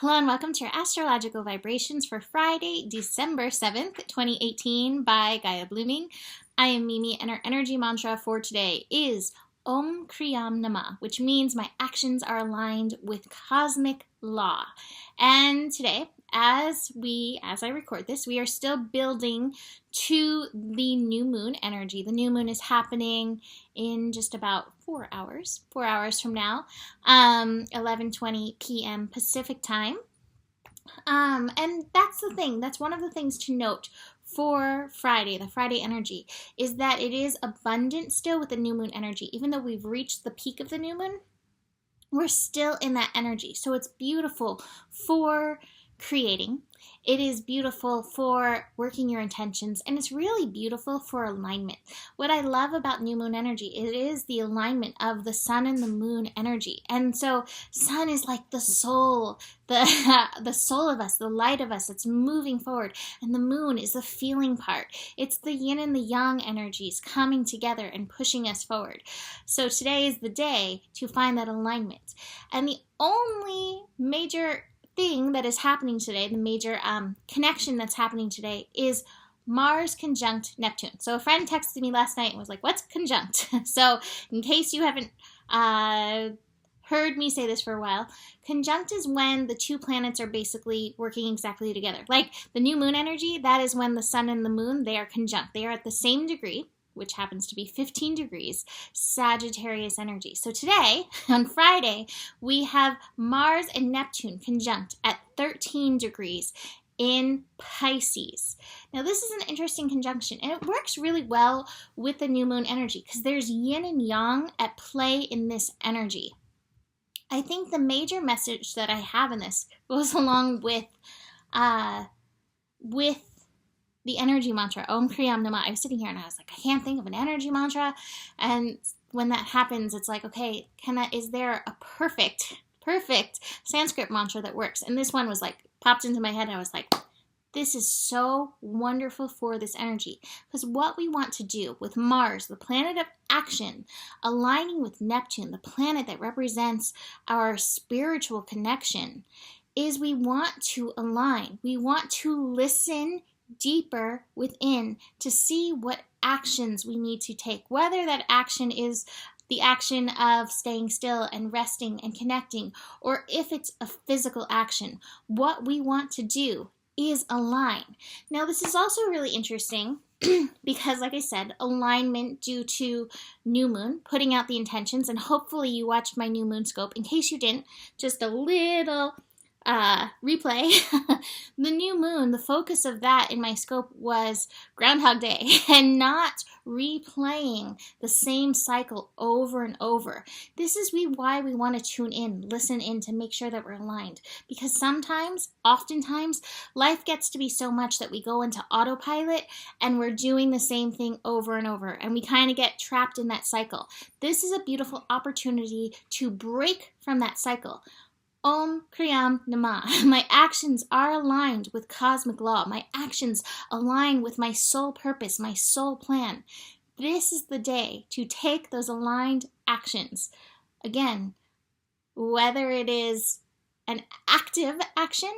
Hello and welcome to your astrological vibrations for Friday, December 7th, 2018 by Gaia Blooming. I am Mimi and our energy mantra for today is Om Kriyam Nama, which means my actions are aligned with cosmic law. And today, as I record this, we are still building to the new moon energy. The new moon is happening in just about 4 hours from now, 11:20 p.m. Pacific time. And that's the thing. That's one of the things to note for Friday, the Friday energy, is that it is abundant still with the new moon energy. Even though we've reached the peak of the new moon, we're still in that energy. So it's beautiful for creating. It is beautiful for working your intentions, and it's really beautiful for alignment. What I love about new moon energy, it is the alignment of the sun and the moon energy. And so sun is like the soul, the soul of us, the light of us that's moving forward. And the moon is the feeling part. It's the yin and the yang energies coming together and pushing us forward. So today is the day to find that alignment. And the only major thing that is happening today, the major connection that's happening today is Mars conjunct Neptune. So a friend texted me last night and was like, what's conjunct? So in case you haven't heard me say this for a while, conjunct is when the two planets are basically working exactly together. Like the new moon energy, that is when the sun and the moon, they are conjunct. They are at the same degree, which happens to be 15 degrees, Sagittarius energy. So today, on Friday, we have Mars and Neptune conjunct at 13 degrees in Pisces. Now, this is an interesting conjunction, and it works really well with the new moon energy because there's yin and yang at play in this energy. I think the major message that I have in this goes along with the energy mantra, Om Kriyam Nama. I was sitting here and I was like, I can't think of an energy mantra. And when that happens, it's like, okay, is there a perfect Sanskrit mantra that works? And this one was like, popped into my head. And I was like, this is so wonderful for this energy. Because what we want to do with Mars, the planet of action, aligning with Neptune, the planet that represents our spiritual connection, is we want to align. We want to listen deeper within to see what actions we need to take, whether that action is the action of staying still and resting and connecting, or if it's a physical action. What we want to do is align. Now, this is also really interesting because, like I said, alignment due to new moon, putting out the intentions, and hopefully you watched my new moon scope. In case you didn't, just a little replay. The new moon, the focus of that in my scope was Groundhog Day and not replaying the same cycle over and over. This is why we want to tune in, listen in to make sure that we're aligned. Because oftentimes, life gets to be so much that we go into autopilot and we're doing the same thing over and over. And we kind of get trapped in that cycle. This is a beautiful opportunity to break from that cycle. Om Kriyam Nama. My actions are aligned with cosmic law. My actions align with my soul purpose, my soul plan. This is the day to take those aligned actions. Again, whether it is an active action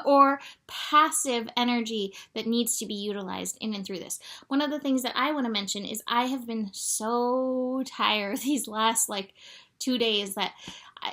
or passive energy that needs to be utilized in and through this. One of the things that I want to mention is I have been so tired these last 2 days that I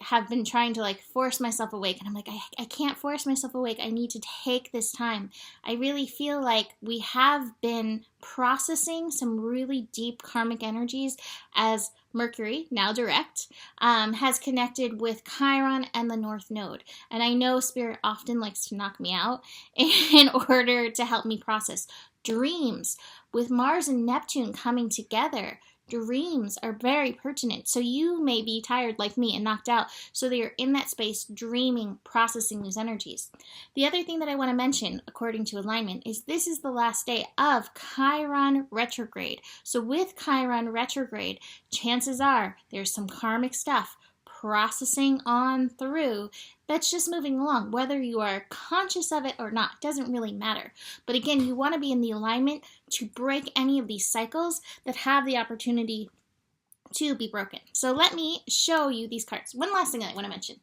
have been trying to force myself awake, and I'm like, I can't force myself awake. I need to take this time. I really feel like we have been processing some really deep karmic energies as Mercury, now direct, has connected with Chiron and the North Node. And I know Spirit often likes to knock me out in order to help me process dreams. With Mars and Neptune coming together, dreams are very pertinent. So you may be tired like me and knocked out, so that you're in that space dreaming, processing these energies. The other thing that I want to mention, according to alignment, is this is the last day of Chiron retrograde. So with Chiron retrograde, chances are there's some karmic stuff processing on through that's just moving along. Whether you are conscious of it or not doesn't really matter. But again, you want to be in the alignment to break any of these cycles that have the opportunity to be broken. So let me show you these cards. One last thing that I want to mention.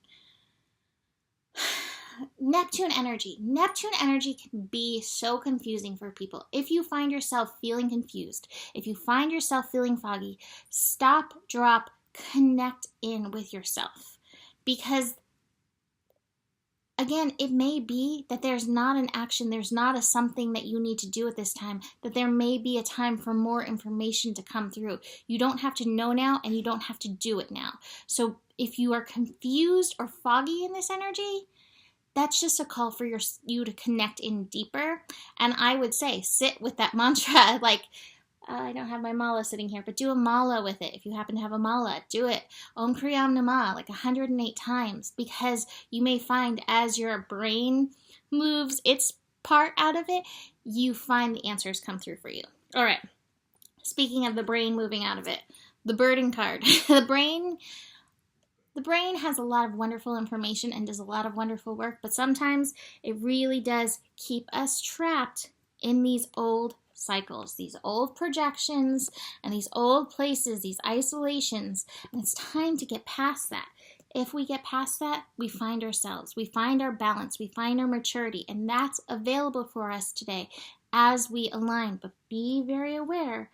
Neptune energy. Neptune energy can be so confusing for people. If you find yourself feeling confused, if you find yourself feeling foggy, stop, drop, connect in with yourself. Because again, it may be that there's not an action, there's not a something that you need to do at this time, that there may be a time for more information to come through. You don't have to know now, and you don't have to do it now. So if you are confused or foggy in this energy, that's just a call for you to connect in deeper. And I would say sit with that mantra. Like, I don't have my mala sitting here, but do a mala with it. If you happen to have a mala, do it. Om Kriyam Nama like 108 times, because you may find as your brain moves its part out of it, you find the answers come through for you. All right. Speaking of the brain moving out of it, the burden card. The brain has a lot of wonderful information and does a lot of wonderful work, but sometimes it really does keep us trapped in these old cycles, these old projections, and these old places, these isolations, and it's time to get past that. If we get past that, we find ourselves, we find our balance, we find our maturity, and that's available for us today as we align. But be very aware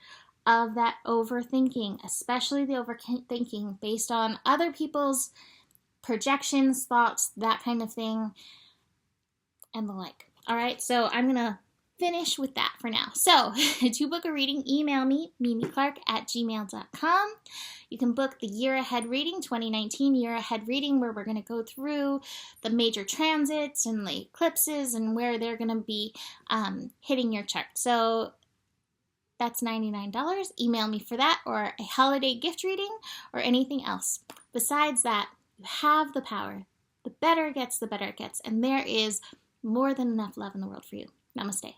of that overthinking, especially the overthinking based on other people's projections, thoughts, that kind of thing, and the like. All right, so I'm going to finish with that for now. So, to book a reading, email me, mimiclark@gmail.com. You can book the Year Ahead Reading, 2019 Year Ahead Reading, where we're going to go through the major transits and the eclipses and where they're going to be hitting your chart. So, that's $99. Email me for that, or a holiday gift reading, or anything else. Besides that, you have the power. The better it gets, the better it gets. And there is more than enough love in the world for you. Namaste.